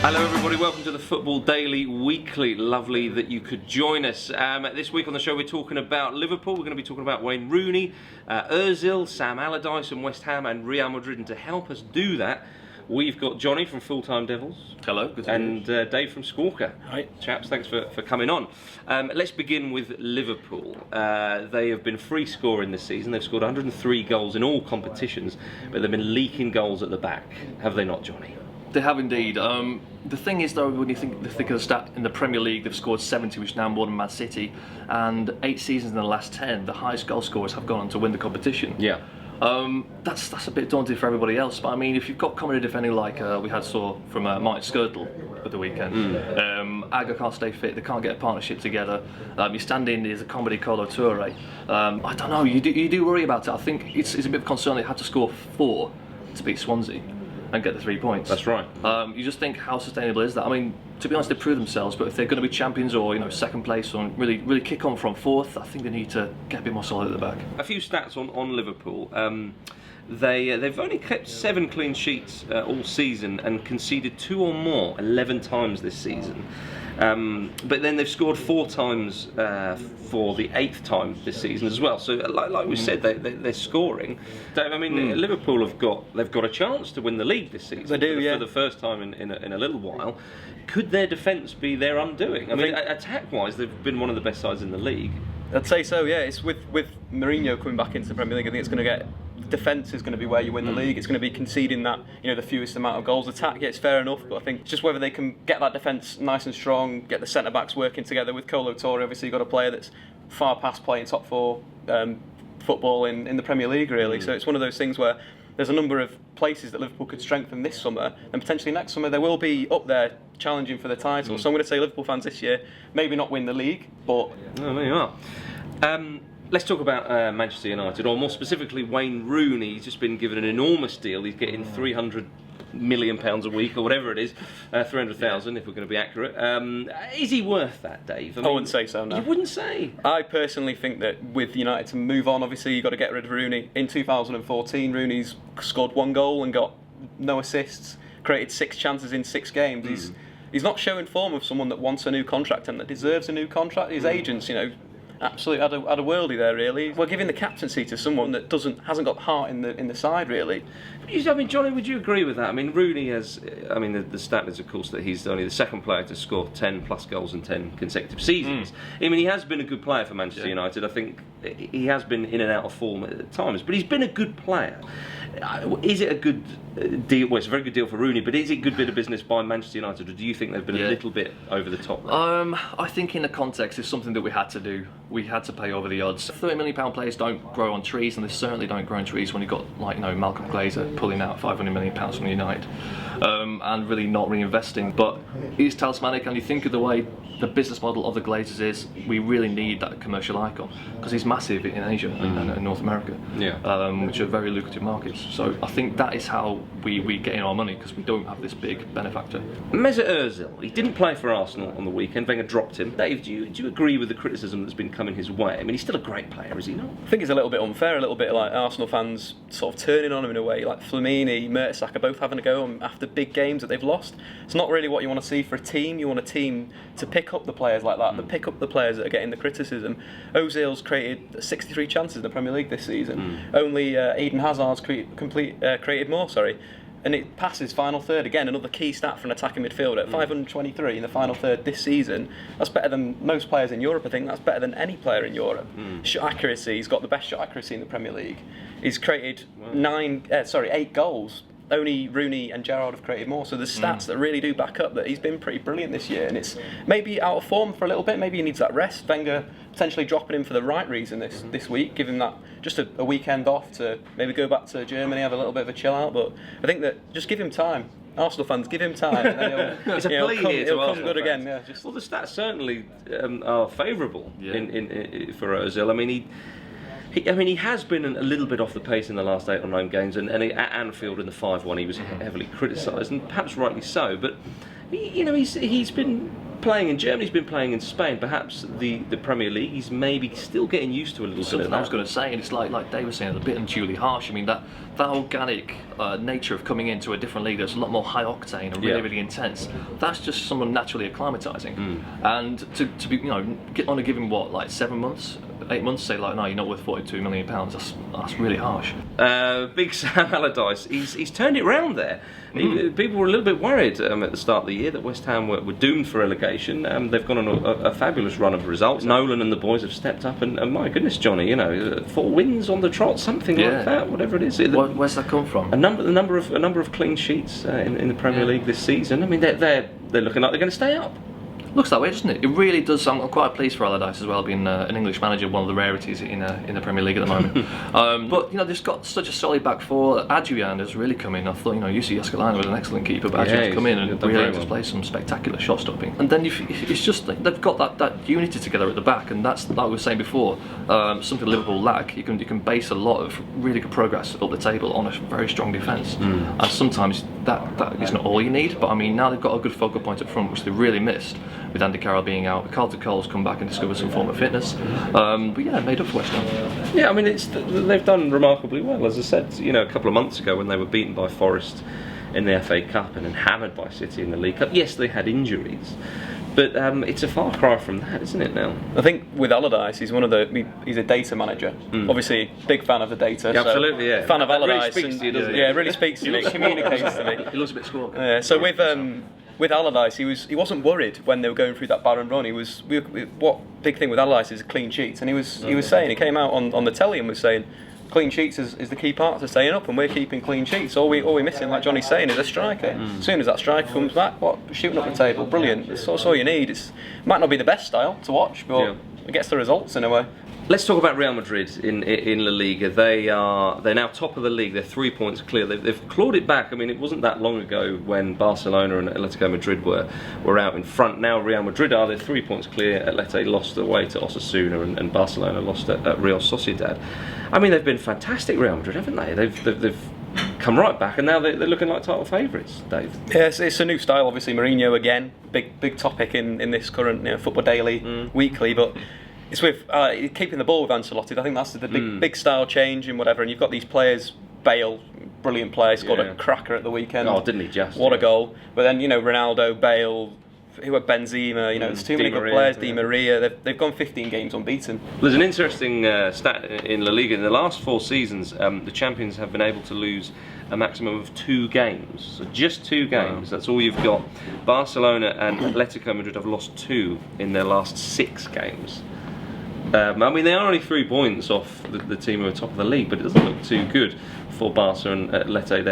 Hello everybody, welcome to the Football Daily Weekly. Lovely that you could join us. This week on the show we're talking about Liverpool, we're going to be talking about Wayne Rooney, Özil, Sam Allardyce and West Ham and Real Madrid. And to help us do that, we've got Johnny from Devils. Hello, good to and Dave from Squawka. Hi. Chaps, thanks for coming on. Let's begin with Liverpool. They have been free scoring this season. They've scored 103 goals in all competitions, but they've been leaking goals at the back. Have they not, Johnny? They have indeed. The thing is though, when you think of the stat, in the Premier League they've scored 70, which is now more than Man City, and 8 seasons in the last 10, the highest goal scorers have gone on to win the competition. Yeah. That's a bit daunting for everybody else, but I mean, if you've got comedy defending like we saw from Martin Skirtle at the weekend, Aga can't stay fit, they can't get a partnership together, you stand in, there's a comedy Colo Toure. I don't know, you do worry about it. I think it's a bit of a concern they had to score 4 to beat Swansea and get the 3 points. That's right. You just think, how sustainable is that? I mean, to be honest, they proved themselves, but if they're going to be champions or second place or really kick on from 4th, I think they need to get a bit more solid at the back. A few stats on Liverpool. They've only kept 7 clean sheets all season and conceded 2 or more 11 times this season. But then they've scored 4 times for the 8th time this season as well. So, like we said, they're scoring. Dave, I mean, Liverpool they've got a chance to win the league this season. They do, for the first time in a little while. Could their defence be their undoing? I mean, attack-wise, they've been one of the best sides in the league. I'd say so. Yeah, it's with Mourinho coming back into the Premier League. I think it's going to get. Defence is going to be where you win the league. It's going to be conceding that the fewest amount of goals. Attack, yeah, it's fair enough, but I think just whether they can get that defence nice and strong, get the centre backs working together. With Colo Toure, obviously you've got a player that's far past playing top 4 football in the Premier League, really. So it's one of those things where there's a number of places that Liverpool could strengthen this summer, and potentially next summer they will be up there challenging for the title. So I'm going to say Liverpool fans this year maybe not win the league, but there you are. Let's talk about Manchester United, or more specifically Wayne Rooney. He's just been given an enormous deal. He's getting £300 million a week, or whatever it is, 300,000 if we're going to be accurate. Is he worth that, Dave? I wouldn't say so, no. You wouldn't say? I personally think that with United to move on, obviously you've got to get rid of Rooney. In 2014, Rooney's scored 1 goal and got no assists, created 6 chances in 6 games. He's not showing form of someone that wants a new contract and that deserves a new contract. His agents, absolutely had a worldie there, really. We're giving the captaincy to someone that hasn't got heart in the side, really. I mean, Johnny, would you agree with that? I mean, Rooney has. I mean, the stat is, of course, that he's only the 2nd player to score 10 plus goals in 10 consecutive seasons. I mean, he has been a good player for Manchester United. I think he has been in and out of form at times, but he's been a good player. Is it a good deal? Well, it's a very good deal for Rooney, but is it a good bit of business by Manchester United, or do you think they've been a little bit over the top? I think in the context, it's something that we had to do. We had to pay over the odds. £30 million players don't grow on trees, and they certainly don't grow on trees when you've got Malcolm Glazer pulling out £500 million from United and really not reinvesting. But he's talismanic, and you think of the way the business model of the Glazers is, we really need that commercial icon because he's massive in Asia and North America, which are very lucrative markets. So I think that is how we get in our money, because we don't have this big benefactor. Mesut Özil, he didn't play for Arsenal on the weekend. Wenger dropped him. Dave, do you agree with the criticism that's been coming his way? I mean, he's still a great player, is he not? I think it's a little bit unfair, a little bit like Arsenal fans sort of turning on him in a way, like Flamini, Mertesacker both having a go after big games that they've lost. It's not really what you want to see for a team. You want a team to pick up the players like that, to pick up the players that are getting the criticism. Ozil's created 63 chances in the Premier League this season. Only Eden Hazard's created more, and it passes final third. Again, another key stat for an attacking midfielder. 523 in the final third this season. That's better than most players in Europe, I think. That's better than any player in Europe. Shot accuracy, he's got the best shot accuracy in the Premier League. He's created 8 goals. Only Rooney and Gerrard have created more, so there's stats that really do back up that he's been pretty brilliant this year, and it's maybe out of form for a little bit. Maybe he needs that rest. Wenger potentially dropping him for the right reason this week, giving that just a weekend off to maybe go back to Germany, have a little bit of a chill out. But I think that just give him time. Arsenal fans, give him time. And then he'll come good again. Yeah, well, the stats certainly are favourable for Özil. I mean, he has been a little bit off the pace in the last 8 or 9 games, and at Anfield in the 5-1 he was heavily criticised, and perhaps rightly so. But he's been playing in Germany, he's been playing in Spain, perhaps the Premier League, he's maybe still getting used to a little bit of that. I was going to say, and it's like Dave was saying, a bit unduly harsh. I mean, that that organic nature of coming into a different league that's a lot more high octane and really, really intense, that's just someone naturally acclimatizing. And to be, only give him what, like 7 months, 8 months, say like, no, you're not worth £42 million. That's really harsh. Big Sam Allardyce, he's turned it round there. People were a little bit worried at the start of the year that West Ham were doomed for relegation. They've gone on a fabulous run of results. Nolan and the boys have stepped up, and my goodness, Johnny, 4 wins on the trot, something like that, whatever it is. Where's that come from? A number of clean sheets in the Premier League this season. I mean, they're looking like they're going to stay up. Looks that way, doesn't it? It really does. I'm quite pleased for Allardyce as well, being an English manager, one of the rarities in the Premier League at the moment. But they've got such a solid back four. Adrian has really come in. I thought, Jussi Jääskeläinen was an excellent keeper, but Adrian's come in and really displays some spectacular shot stopping. And then it's just like they've got that unity together at the back, and that's, like we were saying before, something Liverpool lack. You can base a lot of really good progress up the table on a very strong defence, and sometimes that is not all you need. But I mean, now they've got a good focal point up front, which they really missed with Andy Carroll being out. Carlton Cole's come back and discovered some form of fitness. But yeah, made up for West Ham. Yeah, I mean, they've done remarkably well. As I said, a couple of months ago when they were beaten by Forest in the FA Cup and then hammered by City in the League Cup. Yes, they had injuries, but it's a far cry from that, isn't it now? I think with Allardyce, he's he's a data manager. Obviously, big fan of the data. Yeah, absolutely, yeah. Fan of Allardyce. Really speaks to you, doesn't it? Yeah, it really speaks to me. Communicates to me. He looks a bit squawky. So with Allardyce, he wasn't worried when they were going through that barren run. What big thing with Allardyce is clean sheets, and he was saying, he came out on the telly and was saying, clean sheets is the key part to staying up, and we're keeping clean sheets. All we're missing, like Johnny's saying, is a striker. As soon as that striker comes back, shooting up the table, brilliant. That's all you need. It might not be the best style to watch, but it gets the results in a way. Let's talk about Real Madrid in La Liga. They're now top of the league. They're 3 points clear. They've clawed it back. I mean, it wasn't that long ago when Barcelona and Atletico Madrid were out in front. Now Real Madrid they're 3 points clear. Atleti lost away to Osasuna, and Barcelona lost at Real Sociedad. I mean, they've been fantastic, Real Madrid, haven't they? They've come right back, and now they're looking like title favourites, Dave. Yeah, it's a new style. Obviously, Mourinho again, big topic in this current Football Daily weekly, but. It's with keeping the ball with Ancelotti. I think that's the big style change and whatever. And you've got these players, Bale, brilliant player, scored a cracker at the weekend. Oh, didn't he just? What a goal! But then Ronaldo, Bale, Benzema. There's too many good players. Di Maria. They've gone 15 games unbeaten. There's an interesting stat in La Liga. In the last 4 seasons, the champions have been able to lose a maximum of 2 games. So just 2 games. Wow. That's all you've got. Barcelona and Atletico Madrid have lost 2 in their last 6 games. I mean, they are only 3 points off the team who are top of the league, but it doesn't look too good for Barca and Atleti.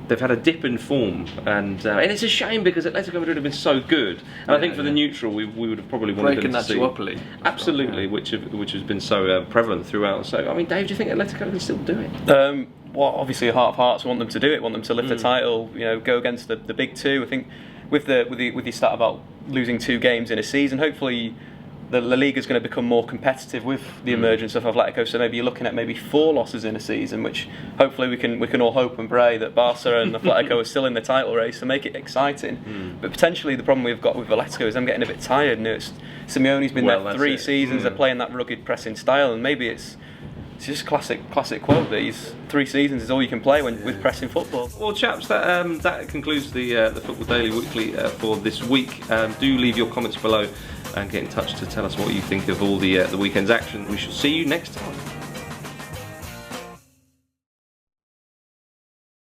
They've had a dip in form, and it's a shame because Atletico Madrid have been so good. And I think for the neutral, we would have probably wanted them to see duopoly. Absolutely, which has been so prevalent throughout. So, I mean, Dave, do you think Atletico can still do it? Obviously, heart of hearts want them to do it. Want them to lift the title. Go against the big 2. I think with the stat about losing 2 games in a season, hopefully. The La Liga is going to become more competitive with the emergence of Atletico, so maybe you're looking at 4 losses in a season, which hopefully we can all hope and pray that Barca and Atletico are still in the title race to make it exciting. But potentially the problem we've got with Atletico is them getting a bit tired. Simeone's been there 3 seasons, they're playing that rugged pressing style, and maybe it's just classic quote that 3 seasons is all you can play with pressing football. Well, chaps, that concludes the Football Daily Weekly for this week. Do leave your comments below and get in touch to tell us what you think of all the weekend's action. We shall see you next time.